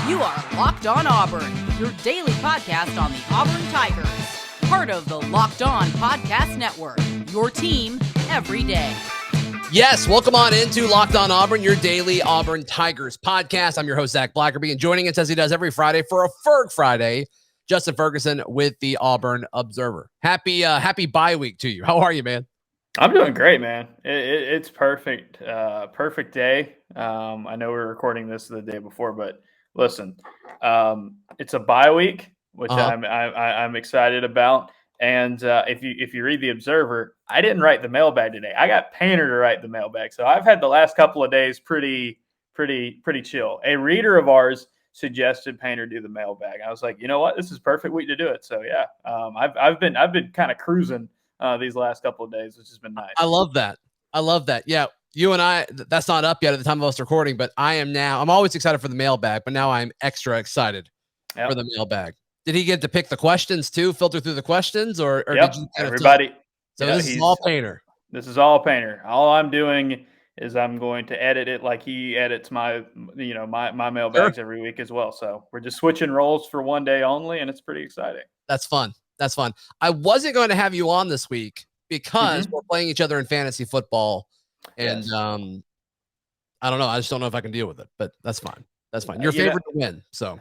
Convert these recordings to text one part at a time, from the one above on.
You are Locked On Auburn, your daily podcast on the Auburn Tigers. Part of the Locked On Podcast Network, your team every day. Yes, welcome on into Locked On Auburn, your daily Auburn Tigers podcast. I'm your host, Zac Blackerby, and joining us as he does every Friday for a Ferg Friday, Justin Ferguson with the Auburn Observer. Happy bye week to you. How are you, man? I'm doing great, man. It's perfect. Perfect day. I know we're recording this the day before, but listen, it's a bye week, which I'm excited about. And if you read the Observer, I didn't write the mailbag today. I got Painter to write the mailbag, so I've had the last couple of days pretty chill. A reader of ours suggested Painter do the mailbag. I was like, you know what, this is a perfect week to do it. So yeah, I've been kind of cruising these last couple of days, which has been nice. I love that. Yeah, you and I, that's not up yet at the time of us recording, but I'm always excited for the mailbag, but now I'm extra excited for the mailbag. Did he get to pick the questions too, filter through the questions, or yep, did you everybody? So yeah, this is all Painter. This is all Painter. All I'm doing is I'm going to edit it like he edits my mailbags every week as well. So we're just switching roles for one day only, and it's pretty exciting. That's fun. I wasn't going to have you on this week because we're playing each other in fantasy football, and I don't know. I just don't know if I can deal with it, but that's fine. Your favorite to win, so.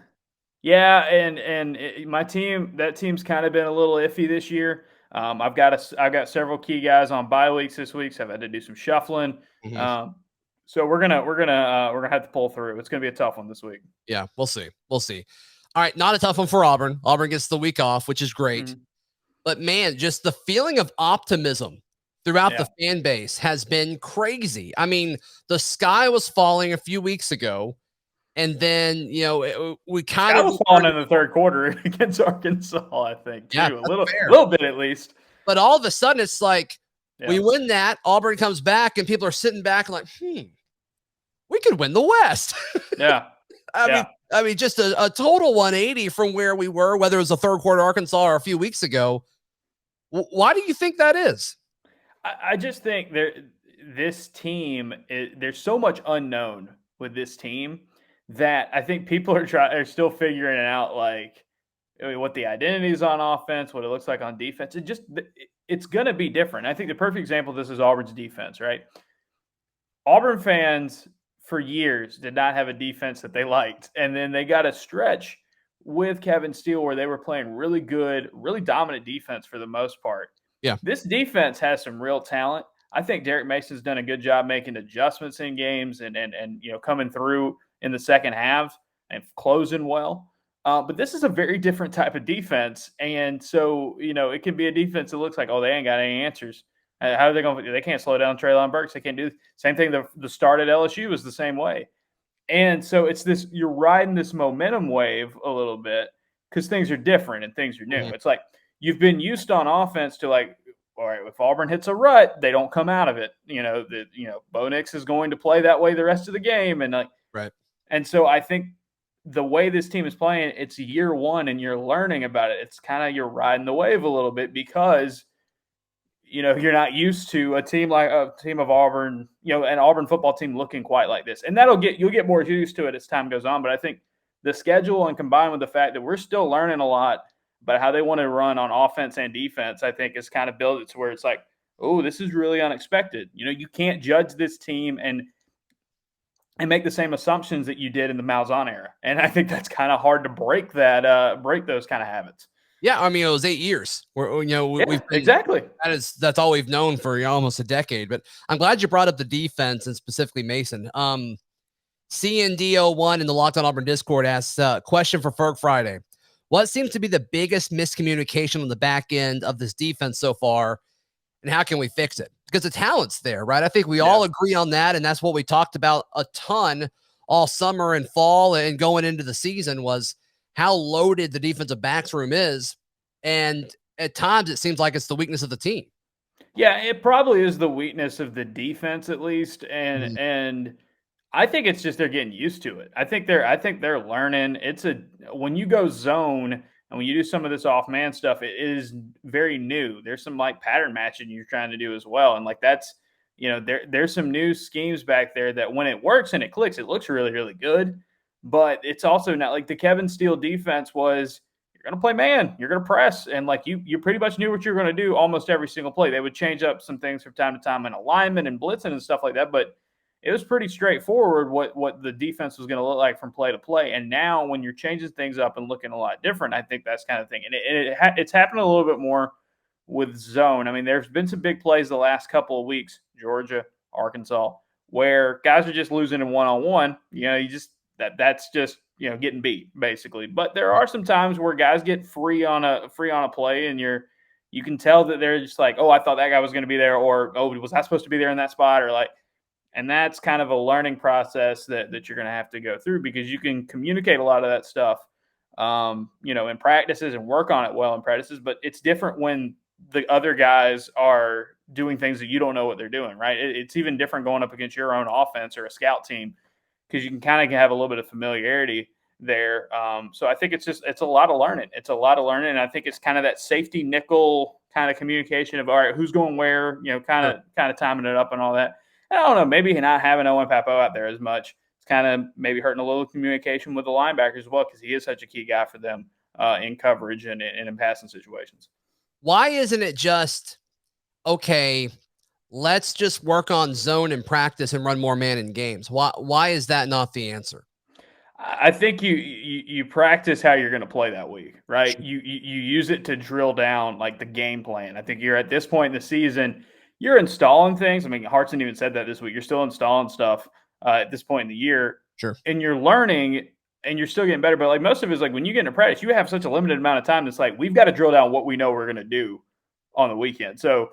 Yeah, and my team, that team's kind of been a little iffy this year. I've got several key guys on bye weeks this week, so I've had to do some shuffling. So we're gonna have to pull through. It's gonna be a tough one this week. Yeah, we'll see. All right, not a tough one for Auburn. Auburn gets the week off, which is great. But man, just the feeling of optimism throughout the fan base has been crazy. I mean, the sky was falling a few weeks ago. And then, we kind of falling in the third quarter against Arkansas, I think, too. A little bit at least. But all of a sudden, it's like we win that. Auburn comes back, and people are sitting back and like, we could win the West. Yeah. I mean, just a total 180 from where we were, whether it was the third quarter Arkansas or a few weeks ago. Why do you think that is? I just think this team, there's so much unknown with this team that I think people are still figuring it out, like what the identity is on offense, what it looks like on defense. It's going to be different. I think the perfect example of this is Auburn's defense, right? Auburn fans for years did not have a defense that they liked. And then they got a stretch with Kevin Steele where they were playing really good, really dominant defense for the most part. Yeah. This defense has some real talent. I think Derek Mason's done a good job making adjustments in games and coming through in the second half and closing well. But this is a very different type of defense. And so, it can be a defense that looks like, they ain't got any answers. How are they going to – they can't slow down Treylon Burks. They can't do – same thing, the start at LSU was the same way. And so it's this – you're riding this momentum wave a little bix because things are different and things are new. It's like you've been used on offense to like, all right, if Auburn hits a rut, they don't come out of it. Bo Nix is going to play that way the rest of the game. And right. And so I think the way this team is playing, it's year one and you're learning about it. It's kind of you're riding the wave a little bit because, you're not used to a team of Auburn, an Auburn football team looking quite like this. And you'll get more used to it as time goes on. But I think the schedule and combined with the fact that we're still learning a lot about how they want to run on offense and defense, I think is kind of built it to where it's like, oh, this is really unexpected. You can't judge this team and make the same assumptions that you did in the Malzahn era. And I think that's kind of hard to break those kind of habits. Yeah. I mean, it was 8 years exactly. That's all we've known for almost a decade, but I'm glad you brought up the defense and specifically Mason. CND01 in the Locked On Auburn Discord asks question for Ferg Friday. What seems to be the biggest miscommunication on the back end of this defense so far, and how can we fix it? Because the talent's there, right? I think we all agree on that, and that's what we talked about a ton all summer and fall and going into the season was how loaded the defensive backs room is, and at times it seems like it's the weakness of the team. Yeah, it probably is the weakness of the defense at least, and I think it's just they're getting used to it. I think they're learning. When you go zone and when you do some of this off-man stuff, it is very new. There's some like pattern matching you're trying to do as well, and like that's there's some new schemes back there that when it works and it clicks, it looks really, really good. but it's also not like the Kevin Steele defense was, you're going to play man, you're going to press. And like you pretty much knew what you were going to do almost every single play. They would change up some things from time to time in alignment and blitzing and stuff like that. But it was pretty straightforward what the defense was going to look like from play to play. And now when you're changing things up and looking a lot different, I think that's kind of thing. And it's happened a little bit more with zone. I mean, there's been some big plays the last couple of weeks, Georgia, Arkansas, where guys are just losing in one-on-one. That's just, getting beat basically. But there are some times where guys get free on a play, and you can tell that they're just like, oh, I thought that guy was going to be there, or oh, was I supposed to be there in that spot, or like. And that's kind of a learning process that you're going to have to go through, because you can communicate a lot of that stuff, in practices and work on it well in practices. But it's different when the other guys are doing things that you don't know what they're doing, right? It's even different going up against your own offense or a scout team, because you can kind of have a little bit of familiarity there. So I think it's a lot of learning. It's a lot of learning. And I think it's kind of that safety nickel kind of communication of, all right, who's going where, kind of timing it up and all that. I don't know, maybe not having Owen Papo out there as much, it's kind of maybe hurting a little communication with the linebackers as well, because he is such a key guy for them in coverage and in passing situations. Why isn't it just, okay, let's just work on zone in practice and run more man in games? Why is that not the answer? I think you practice how you're going to play that week, right? You use it to drill down like the game plan. I think you're at this point in the season – you're installing things. I mean, Hartson even said that this week. You're still installing stuff at this point in the year. Sure. And you're learning and you're still getting better. But like most of it is like when you get into practice, you have such a limited amount of time. That's like, we've got to drill down what we know we're going to do on the weekend. So,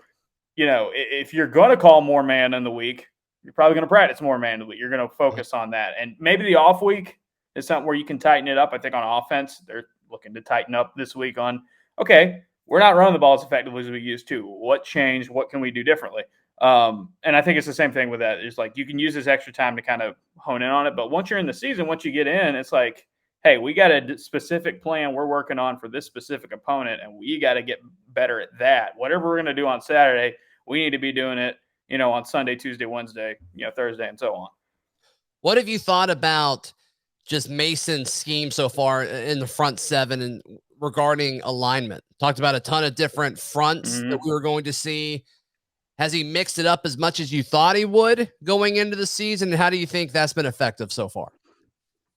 if you're going to call more man in the week, you're probably going to practice more man in the week. You're going to focus on that. And maybe the off week is something where you can tighten it up. I think on offense, they're looking to tighten up this week on, okay, we're not running the ball as effectively as we used to. What changed? What can we do differently? And I think it's the same thing with that. It's like you can use this extra time to kind of hone in on it. But once you're in the season, once you get in, it's like, hey, we got a specific plan we're working on for this specific opponent, and we got to get better at that. Whatever we're going to do on Saturday, we need to be doing it, on Sunday, Tuesday, Wednesday, Thursday, and so on. What have you thought about just Mason's scheme so far in the front seven and regarding alignment? Talked about a ton of different fronts that we were going to see. Has he mixed it up as much as you thought he would going into the season? And how do you think that's been effective so far?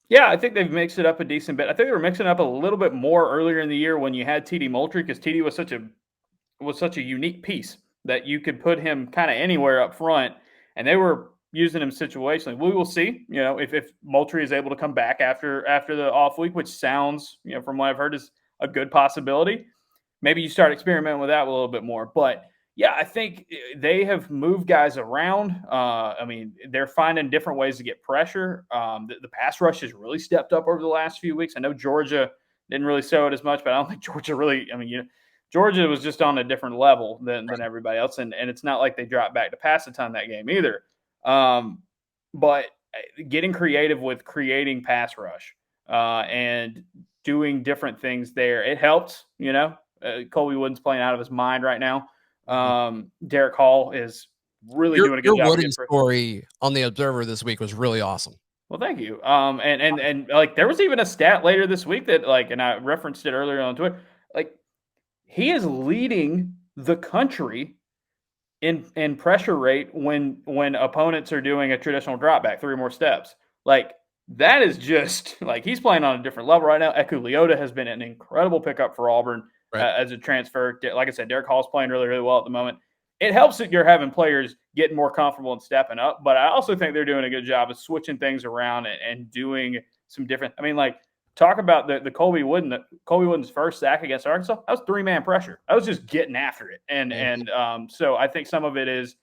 Yeah, I think they've mixed it up a decent bit. I think they were mixing it up a little bit more earlier in the year when you had TD Moultrie, because TD was such a unique piece that you could put him kind of anywhere up front, and they were using him situationally. We will see, if Moultrie is able to come back after the off week, which sounds, from what I've heard, is a good possibility. Maybe you start experimenting with that a little bit more. But yeah, I think they have moved guys around. I mean, they're finding different ways to get pressure. The pass rush has really stepped up over the last few weeks. I know Georgia didn't really show it as much, but I don't think Georgia really, Georgia was just on a different level than everybody else. And it's not like they dropped back to pass a ton that game either. But getting creative with creating pass rush and doing different things there, it helps, Colby Wooden's playing out of his mind right now. Derek Hall is really doing a good job. Your Wooden story on the Observer this week was really awesome. Well, thank you. And like there was even a stat later this week that and I referenced it earlier on Twitter, he is leading the country in pressure rate when opponents are doing a traditional drop back 3 more steps. That is just he's playing on a different level right now. Eku Leota has been an incredible pickup for Auburn as a transfer. Like I said, Derek Hall's playing really, really well at the moment. It helps that you're having players getting more comfortable and stepping up, but I also think they're doing a good job of switching things around and doing some different. Talk about the Colby Wooden's first sack against Arkansas. That was 3-man pressure. I was just getting after it, so I think some of it is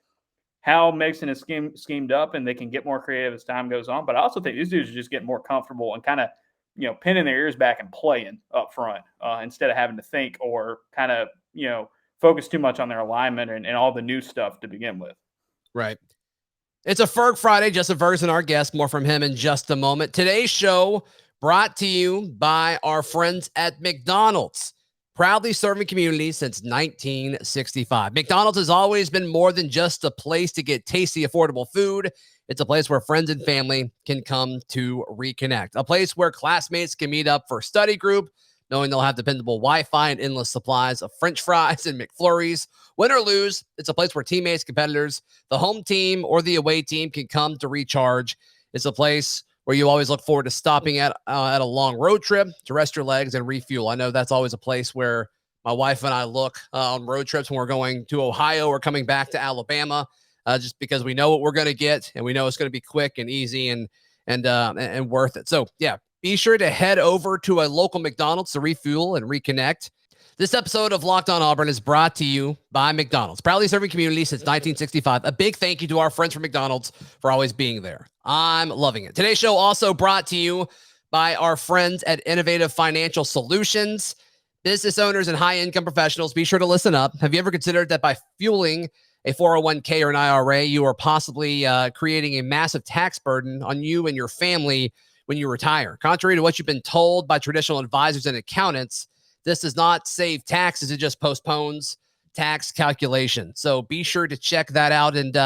how Mason is schemed up, and they can get more creative as time goes on. But I also think these dudes are just getting more comfortable and kind of pinning their ears back and playing up front instead of having to think or kind of focus too much on their alignment and all the new stuff to begin with. Right. It's a Ferg Friday. Justin Ferguson, our guest. More from him in just a moment. Today's show brought to you by our friends at McDonald's, proudly serving communities since 1965. McDonald's has always been more than just a place to get tasty, affordable food. It's a place where friends and family can come to reconnect. A place where classmates can meet up for study group, knowing they'll have dependable Wi-Fi and endless supplies of French fries and McFlurries. Win or lose, it's a place where teammates, competitors, the home team, or the away team can come to recharge. It's a place where you always look forward to stopping at a long road trip to rest your legs and refuel. I know that's always a place where my wife and I look on road trips when we're going to Ohio or coming back to Alabama, just because we know what we're going to get and we know it's going to be quick and easy and worth it. So yeah, be sure to head over to a local McDonald's to refuel and reconnect. This episode of Locked On Auburn is brought to you by McDonald's, proudly serving community since 1965. A big thank you to our friends from McDonald's for always being there. I'm loving it. Today's show also brought to you by our friends at Innovative Financial Solutions. Business owners and high-income professionals, be sure to listen up. Have you ever considered that by fueling a 401k or an IRA, you are possibly creating a massive tax burden on you and your family when you retire? Contrary to what you've been told by traditional advisors and accountants, this does not save taxes. It just postpones tax calculation. So be sure to check that out and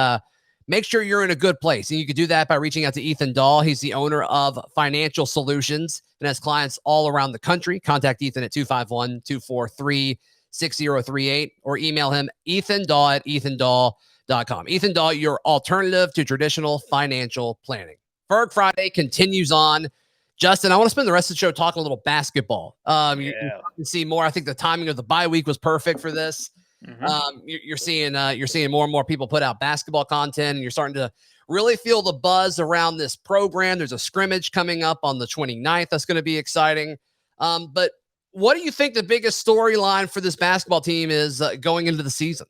make sure you're in a good place. And you can do that by reaching out to Ethan Dahl. He's the owner of Financial Solutions and has clients all around the country. Contact Ethan at 251-243-6038 or email him ethandahl@ethandahl.com. Ethan Dahl, your alternative to traditional financial planning. Ferg Friday continues on. Justin, I want to spend the rest of the show talking a little basketball. You can see more. I think the timing of the bye week was perfect for this. Mm-hmm. You're seeing more and more people put out basketball content, and you're starting to really feel the buzz around this program. There's a scrimmage coming up on the 29th. That's going to be exciting. But what do you think the biggest storyline for this basketball team is going into the season?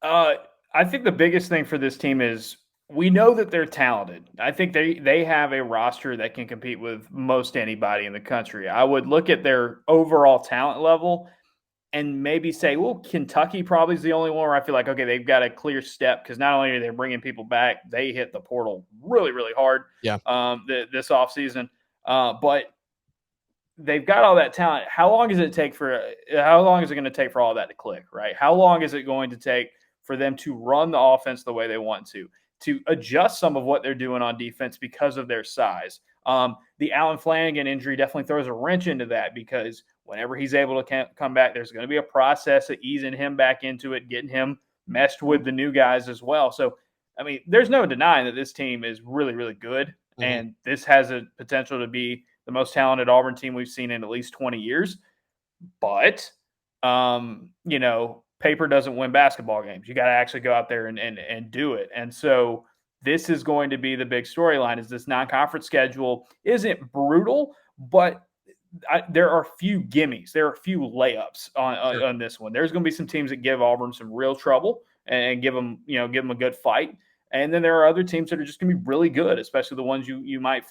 I think the biggest thing for this team is we know that they're talented. I think they have a roster that can compete with most anybody in the country. I would look at their overall talent level and maybe say, well, Kentucky probably is the only one where I feel like, okay, they've got a clear step because not only are they bringing people back, they hit the portal really, really hard this offseason. But they've got all that talent. How long is it going to take for all that to click, right? How long is it going to take for them to run the offense the way they want to adjust some of what they're doing on defense because of their size? The Allen Flanigan injury definitely throws a wrench into that because whenever he's able to come back, there's going to be a process of easing him back into it, getting him meshed with the new guys as well. So, I mean, there's no denying that this team is really, really good. Mm-hmm. And this has a potential to be the most talented Auburn team we've seen in at least 20 years. But, paper doesn't win basketball games. You got to actually go out there and do it. And so this is going to be the big storyline. Is this non-conference schedule isn't brutal, but there are few gimmies. There are a few layups on this one. There's going to be some teams that give Auburn some real trouble and give them a good fight. And then there are other teams that are just going to be really good, especially the ones you might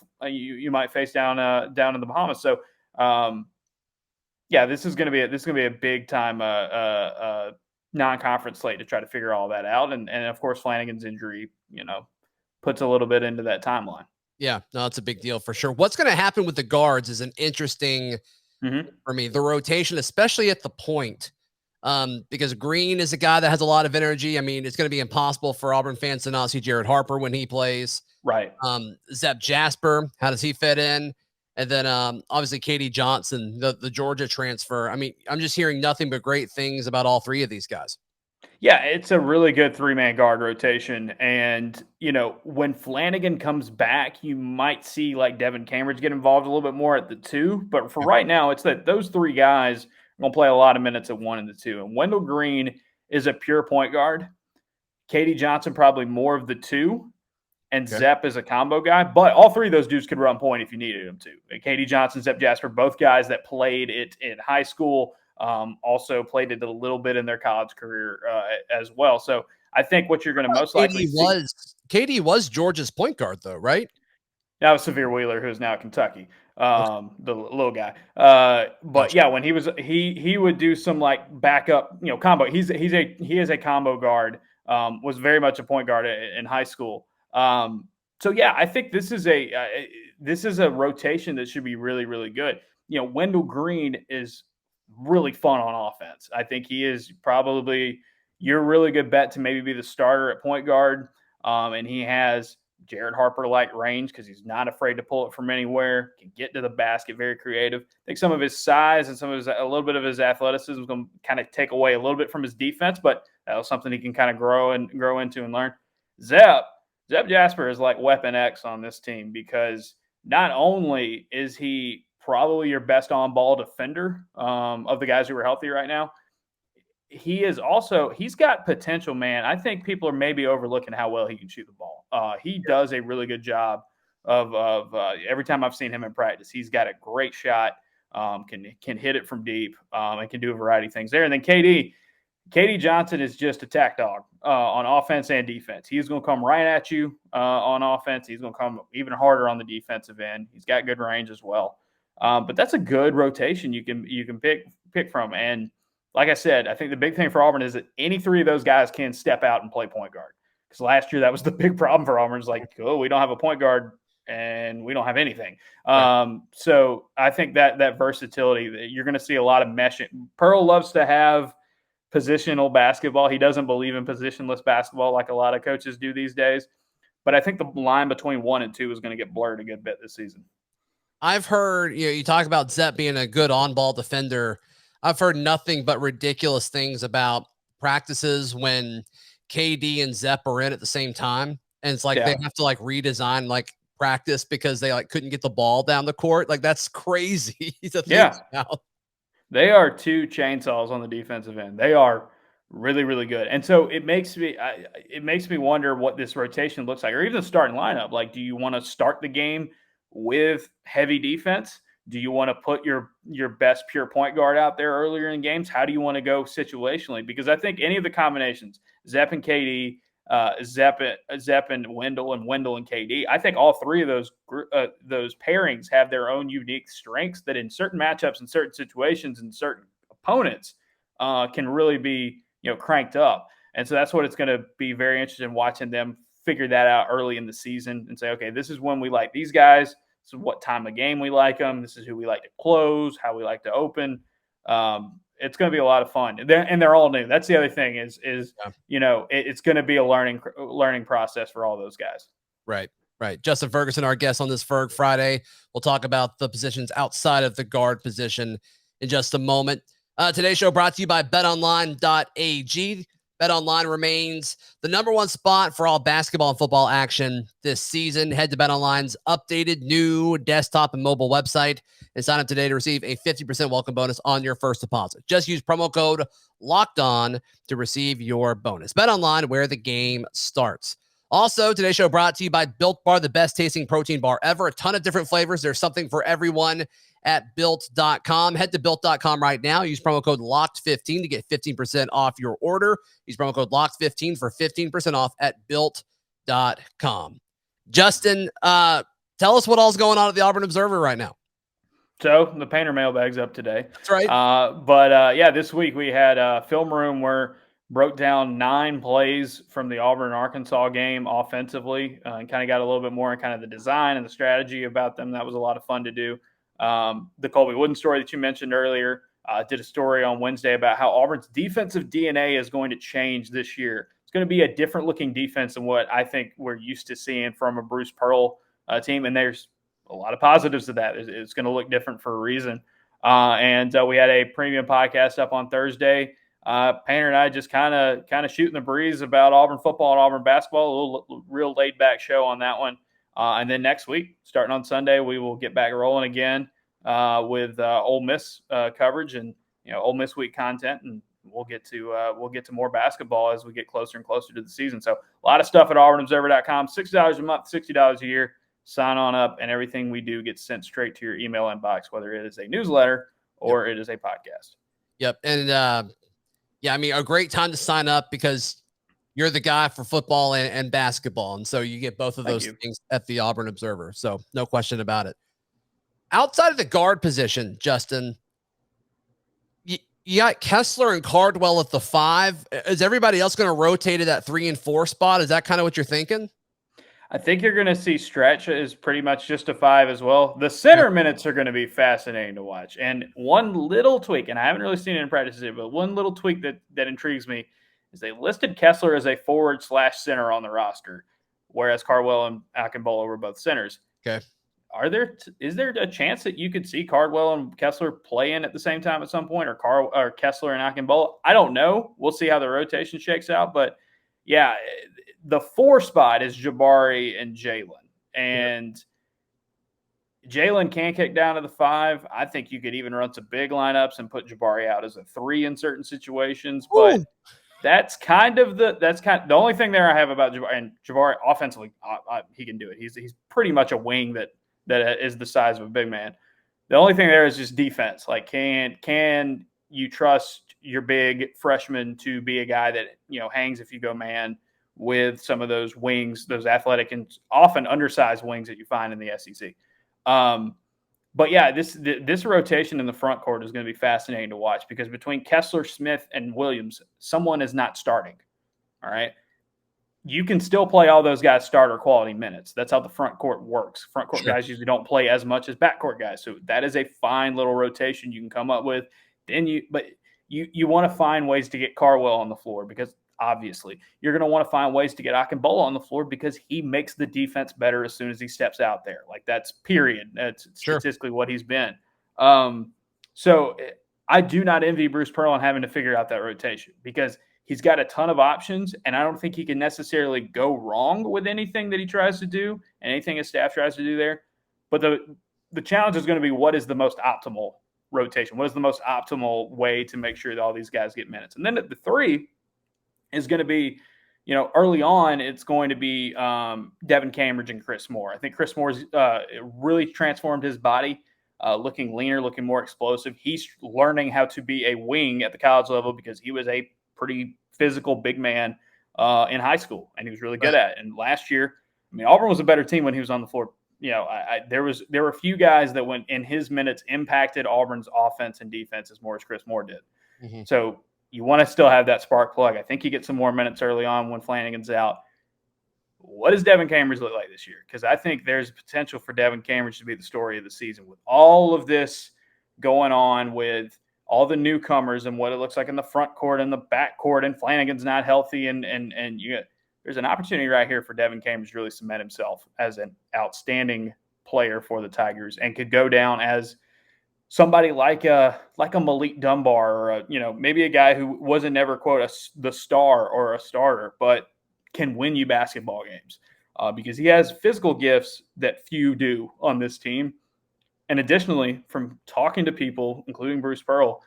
face down in the Bahamas. So, this is going to be a big time non-conference slate to try to figure all that out. And of course, Flanigan's injury, puts a little bit into that timeline. Yeah, no, it's a big deal for sure. What's going to happen with the guards is an interesting for me. The rotation, especially at the point, because Green is a guy that has a lot of energy. I mean, it's going to be impossible for Auburn fans to not see Jared Harper when he plays. Right. Jasper, how does he fit in? And then obviously Katie Johnson, the Georgia transfer. I mean, I'm just hearing nothing but great things about all three of these guys. Yeah, it's a really good three-man guard rotation. And, when Flanigan comes back, you might see like Devon Cambridge get involved a little bit more at the two. But for right now, it's that those three guys are going to play a lot of minutes at one and the two. And Wendell Green is a pure point guard. Katie Johnson probably more of the two. And Zep is a combo guy. But all three of those dudes could run point if you needed them to. And Katie Johnson, Zep Jasper, both guys that played it in high school. Also played it a little bit in their college career as well. So I think what you're going to most likely see. Katie was Georgia's point guard, though, right? That was Severe Wheeler, who's now at Kentucky, the little guy. But yeah, when he would do some like backup, combo. He is a combo guard. Was very much a point guard in high school. So yeah, I think this is a rotation that should be really, really good. Wendell Green is really fun on offense. I think he is probably your really good bet to maybe be the starter at point guard. And he has Jared Harper-like range because he's not afraid to pull it from anywhere, can get to the basket, very creative. I think some of his size and a little bit of his athleticism is going to kind of take away a little bit from his defense, but that was something he can kind of grow into and learn. Zep Jasper is like Weapon X on this team because not only is he probably your best on-ball defender of the guys who are healthy right now, he's got potential, man. I think people are maybe overlooking how well he can shoot the ball. He does a really good job of every time I've seen him in practice. He's got a great shot, can hit it from deep, and can do a variety of things there. And then KD Johnson is just a tack dog on offense and defense. He's going to come right at you on offense. He's going to come even harder on the defensive end. He's got good range as well. But that's a good rotation you can pick from. And like I said, I think the big thing for Auburn is that any three of those guys can step out and play point guard. Because last year that was the big problem for Auburn. It's like, oh, we don't have a point guard and we don't have anything. Right. So I think that versatility, you're going to see a lot of meshing. Pearl loves to have positional basketball. He doesn't believe in positionless basketball like a lot of coaches do these days. But I think the line between 1 and 2 is going to get blurred a good bit this season. I've heard, you talk about Zep being a good on-ball defender. I've heard nothing but ridiculous things about practices when KD and Zep are in at the same time. And it's like they have to redesign practice because they couldn't get the ball down the court. That's crazy to think about. They are two chainsaws on the defensive end. They are really, really good. And so it makes me wonder what this rotation looks like, or even the starting lineup. Do you want to start the game with heavy defense? Do you want to put your best pure point guard out there earlier in games? How do you want to go situationally? Because I think any of the combinations, Zep and KD, Zep and Wendell and KD, I think all three of those pairings have their own unique strengths that in certain matchups, in certain situations, and certain opponents can really be cranked up. And so that's what it's going to be very interesting watching them figure that out early in the season and say, okay, this is when we like these guys. This is what time of game we like them. This is who we like to close, how we like to open. It's going to be a lot of fun. And they're all new. That's the other thing is it's going to be a learning process for all those guys. Right. Justin Ferguson, our guest on this Ferg Friday. We'll talk about the positions outside of the guard position in just a moment. Today's show brought to you by betonline.ag. BetOnline remains the number one spot for all basketball and football action this season. Head to BetOnline's updated new desktop and mobile website and sign up today to receive a 50% welcome bonus on your first deposit. Just use promo code LOCKEDON to receive your bonus. BetOnline, where the game starts. Also, today's show brought to you by Built Bar, the best tasting protein bar ever. A ton of different flavors. There's something for everyone at Built.com. Head to Built.com right now. Use promo code LOCKED15 to get 15% off your order. Use promo code LOCKED15 for 15% off at Built.com. Justin, tell us what all's going on at the Auburn Observer right now. So the Painter mailbag's up today. That's right. But this week we had a film room where broke down 9 plays from the Auburn-Arkansas game offensively and kind of got a little bit more in kind of the design and the strategy about them. That was a lot of fun to do. The Colby Wooden story that you mentioned earlier, did a story on Wednesday about how Auburn's defensive DNA is going to change this year. It's going to be a different looking defense than what I think we're used to seeing from a Bruce Pearl team. And there's a lot of positives to that. It's going to look different for a reason. And we had a premium podcast up on Thursday. Painter and I just kind of shooting the breeze about Auburn football and Auburn basketball, a little real laid back show on that one. And then next week, starting on Sunday, we will get back rolling again with Ole Miss coverage and Ole Miss week content, and we'll get to more basketball as we get closer and closer to the season. So a lot of stuff at AuburnObserver.com. $60 a month, $60 a year. Sign on up, and everything we do gets sent straight to your email inbox, whether it is a newsletter or it is a podcast. Yep, and a great time to sign up because you're the guy for football and basketball. And so you get both of those things at the Auburn Observer. So no question about it. Outside of the guard position, Justin, you got Kessler and Cardwell at the 5. Is everybody else going to rotate to that 3 and 4 spot? Is that kind of what you're thinking? I think you're going to see Stretch is pretty much just a 5 as well. The center minutes are going to be fascinating to watch. And one little tweak, and I haven't really seen it in practice yet, but one little tweak that intrigues me is they listed Kessler as a forward/center on the roster, whereas Cardwell and Akingbola were both centers. Okay. Is there a chance that you could see Cardwell and Kessler playing at the same time at some point, or Kessler and Akingbola? I don't know. We'll see how the rotation shakes out. But yeah, the 4 spot is Jabari and Jalen, and Jalen can kick down to the 5. I think you could even run some big lineups and put Jabari out as a 3 in certain situations. But that's kind of the only thing there I have about Jabari. And Jabari offensively, he can do it. He's pretty much a wing that is the size of a big man. The only thing there is just defense. Like, can you trust your big freshman to be a guy that, hangs if you go man with some of those wings, those athletic and often undersized wings that you find in the SEC. But yeah, this rotation in the front court is going to be fascinating to watch, because between Kessler, Smith, and Williams, someone is not starting. All right. You can still play all those guys starter quality minutes. That's how the front court works. Front court guys usually don't play as much as backcourt guys. So that is a fine little rotation you can come up with. But you want to find ways to get Cardwell on the floor, because obviously you're going to want to find ways to get Akingbola on the floor, because he makes the defense better as soon as he steps out there. Like, that's period. That's statistically what he's been. So I do not envy Bruce Pearl on having to figure out that rotation, because he's got a ton of options, and I don't think he can necessarily go wrong with anything that he tries to do and anything his staff tries to do there. But the challenge is going to be, what is the most optimal rotation? What is the most optimal way to make sure that all these guys get minutes? And then at the 3 is going to be, early on, it's going to be Devon Cambridge and Chris Moore. I think Chris Moore's really transformed his body, looking leaner, looking more explosive. He's learning how to be a wing at the college level, because he was a pretty physical big man in high school, and he was really good at it. And last year, Auburn was a better team when he was on the floor. There were a few guys that, when in his minutes, impacted Auburn's offense and defense as more as Chris Moore did. Mm-hmm. So you want to still have that spark plug. I think you get some more minutes early on when Flanagan's out. What does Devon Cambridge look like this year? Because I think there's potential for Devon Cambridge to be the story of the season, with all of this going on with all the newcomers and what it looks like in the front court and the back court, and Flanagan's not healthy. And there's an opportunity right here for Devon Cambridge to really cement himself as an outstanding player for the Tigers, and could go down as somebody like a Malik Dunbar, or maybe a guy who wasn't never, quote, the star or a starter, but can win you basketball games, because he has physical gifts that few do on this team. And additionally, from talking to people, including Bruce Pearl,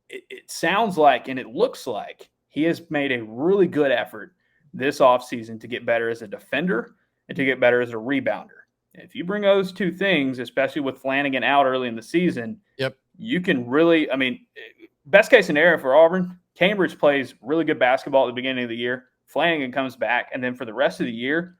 it sounds like, and it looks like, he has made a really good effort this offseason to get better as a defender and to get better as a rebounder. And if you bring those two things, especially with Flanagan out early in the season, you can really, best case scenario for Auburn, Cambridge plays really good basketball at the beginning of the year. Flanagan comes back, and then for the rest of the year,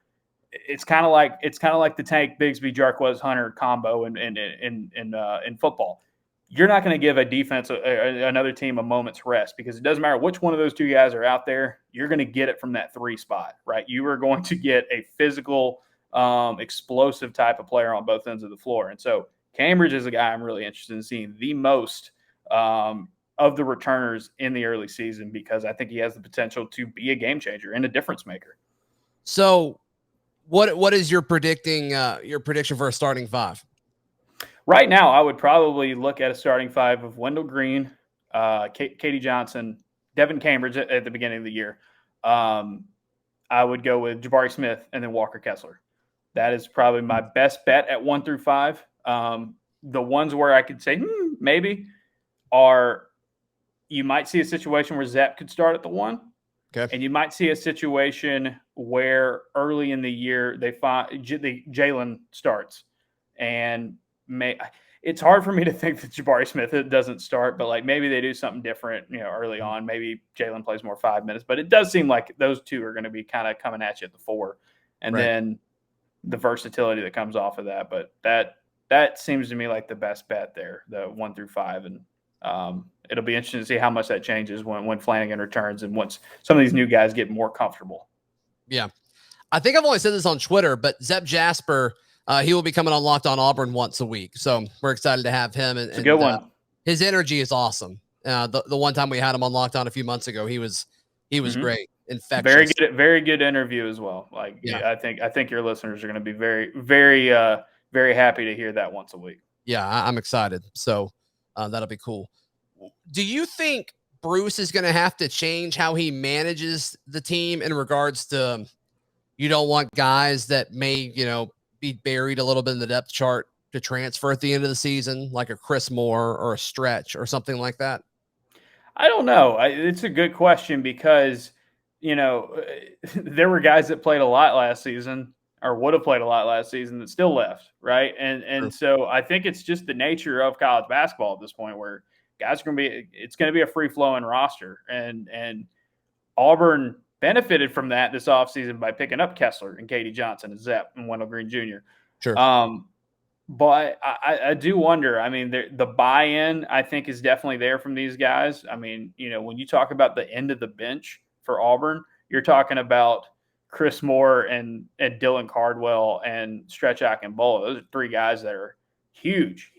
it's kind of like the Tank Bigsby Jarquez Hunter combo in football. You're not going to give a defense another team a moment's rest, because it doesn't matter which one of those two guys are out there. You're going to get it from that 3 spot, right? You are going to get a physical, explosive type of player on both ends of the floor. And so Cambridge is a guy I'm really interested in seeing the most of the returners in the early season, because I think he has the potential to be a game changer and a difference maker. So what is your prediction for a starting 5? Right now, I would probably look at a starting 5 of Wendell Green, Katie Johnson, Devon Cambridge at the beginning of the year. I would go with Jabari Smith and then Walker Kessler. That is probably my best bet at 1 through 5. The ones where I could say maybe are, you might see a situation where Zep could start at the 1. Okay. And you might see a situation where early in the year they find Jalen starts, and it's hard for me to think that Jabari Smith doesn't start, but maybe they do something different, early on. Maybe Jalen plays more 5 minutes, but it does seem like those two are going to be kind of coming at you at the 4, and then the versatility that comes off of that. But that seems to me like the best bet there, the 1 through 5, and it'll be interesting to see how much that changes when Flanagan returns and once some of these new guys get more comfortable. Yeah. I think I've only said this on Twitter, but Zep Jasper, he will be coming on Locked On Auburn once a week. So we're excited to have him. It's a good one. His energy is awesome. The one time we had him on Locked On a few months ago, he was He was great. Infectious. Very good interview as well. Like, yeah. I think your listeners are going to be very, very, very happy to hear that once a week. Yeah, I'm excited. So that'll be cool. Do you think Bruce is going to have to change how he manages the team in regards to you don't want guys that may, be buried a little bit in the depth chart to transfer at the end of the season, like a Chris Moore or a Stretch or something like that? I don't know. It's a good question because, there were guys that played a lot last season or would have played a lot last season that still left, right? And so I think it's just the nature of college basketball at this point where guys are it's going to be a free-flowing roster. And Auburn benefited from that this offseason by picking up Kessler and Katie Johnson and Zepp and Wendell Green Jr. Sure. But I do wonder. I mean, the buy-in, I think, is definitely there from these guys. I mean, when you talk about the end of the bench for Auburn, you're talking about Chris Moore and Dylan Cardwell and Stretch Akingbola. Those are three guys that are huge,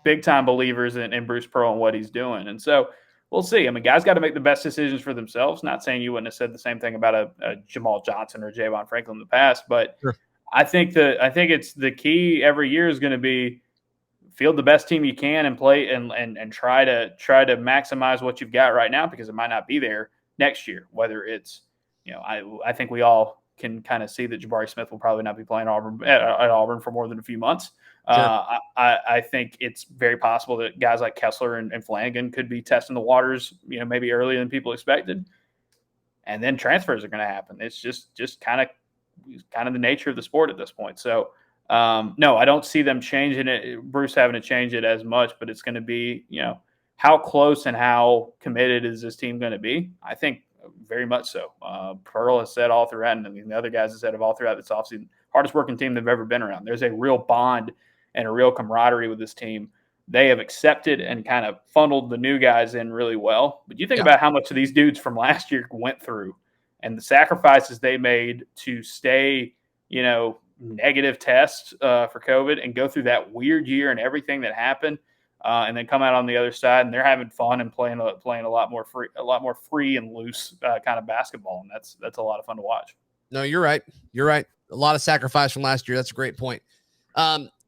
big-time believers in Bruce Pearl and what he's doing. And so we'll see. I mean, guys got to make the best decisions for themselves. Not saying you wouldn't have said the same thing about a Jamal Johnson or Javon Franklin in the past, but sure. I think it's the key every year is going to be field the best team you can and play and try to maximize what you've got right now because it might not be there next year. Whether it's I think we all can kind of see that Jabari Smith will probably not be playing at Auburn for more than a few months. Sure. I think it's very possible that guys like Kessler and Flanagan could be testing the waters, maybe earlier than people expected, and then transfers are going to happen. It's just kind of the nature of the sport at this point. So, no, I don't see them changing it. Bruce having to change it as much, but it's going to be, how close and how committed is this team going to be? I think very much so. Pearl has said all throughout, and the other guys have said all throughout this offseason, hardest working team they've ever been around. There's a real bond and a real camaraderie with this team. They have accepted and kind of funneled the new guys in really well. But you think about how much of these dudes from last year went through and the sacrifices they made to stay, negative tests for COVID and go through that weird year and everything that happened. And then come out on the other side, and they're having fun and playing a lot more free and loose kind of basketball, and that's a lot of fun to watch. No, you're right. A lot of sacrifice from last year. That's a great point.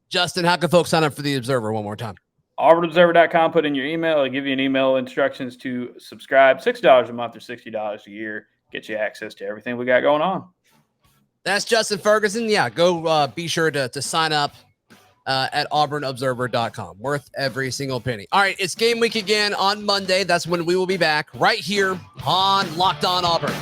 Justin, how can folks sign up for the Observer one more time? AuburnObserver.com. Put in your email. It'll give you an email instructions to subscribe. $6 a month or $60 a year. Get you access to everything we got going on. That's Justin Ferguson. Yeah, go be sure to sign up at AuburnObserver.com. Worth every single penny. All right, it's game week again on Monday. That's when we will be back right here on Locked On Auburn.